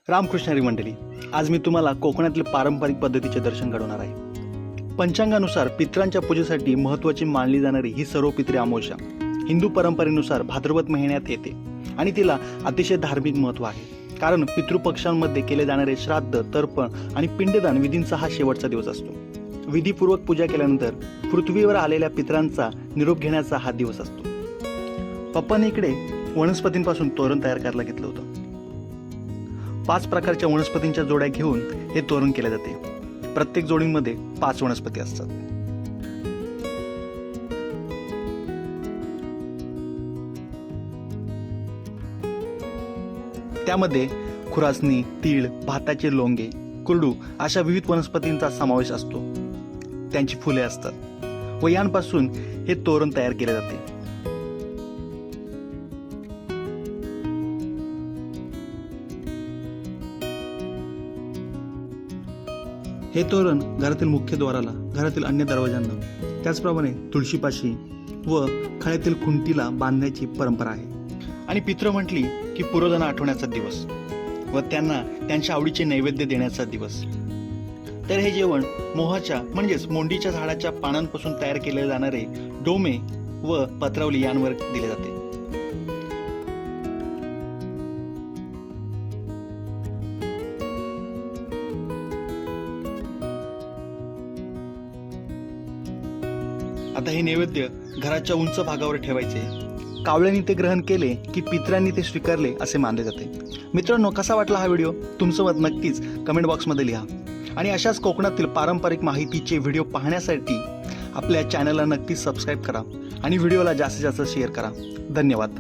रामकृष्ण हरी मंडळी, आज मी तुम्हाला कोकणातील पारंपरिक पद्धतीचे दर्शन घडवणार आहे। पंचांगानुसार पितरांच्या पूजेसाठी महत्त्वाची मानली जाणारी ही सर्व पितृ अमावस्या हिंदू परंपरेनुसार भाद्रपद महिन्यात येते आणि तिला अतिशय धार्मिक महत्त्व आहे। कारण पितृपक्षांमध्ये केले जाणारे श्राद्ध, तर्पण आणि पिंडदान विधींचा हा शेवटचा दिवस असतो। विधीपूर्वक पूजा केल्यानंतर पृथ्वीवर आलेल्या पितरांचा निरोप घेण्याचा हा दिवस असतो। पप्पांनी इकडे वनस्पतींपासून तोरण तयार करायला घेतलं होतं। 5 प्रकारच्या वनस्पतींच्या जोड्या घेऊन हे तोरण केले जाते। प्रत्येक जोडीमध्ये 5 वनस्पती असतात। त्यामध्ये खुरासनी, तीळ, भाताचे लोंगे, कुरडू अशा विविध वनस्पतींचा समावेश असतो। त्यांची फुले असतात व यांपासून हे तोरण तयार केले जाते। हे तोरण घरातील मुख्य द्वाराला, घरातील अन्य दरवाजांना, त्याचप्रमाणे तुळशीपाशी व खळ्यातील खुंटीला बांधण्याची परंपरा आहे। आणि पितृ म्हटली की पूर्वजांना आठवण्याचा दिवस व त्यांना त्यांच्या आवडीचे नैवेद्य देण्याचा दिवस। तर हे जेवण मोहाच्या म्हणजेच मोंडीच्या झाडाच्या पानांपासून तयार केले जाणारे डोमे व पत्रावली यांवर दिले जाते। आता हे नैवेद्य घराच्या उंच भागावर ठेवायचे। कावळ्यांनी ते ग्रहण केले की पितरांनी ते स्वीकारले असे मानले जाते। मित्रांनो, कसा वाटला हा व्हिडिओ? तुमचं मत नक्कीच कमेंट बॉक्समध्ये लिहा आणि अशाच कोकणातील पारंपरिक माहितीचे व्हिडिओ पाहण्यासाठी आपल्या चॅनलला नक्कीच सबस्क्राईब करा आणि व्हिडिओला जास्तीत जास्त शेअर करा। धन्यवाद।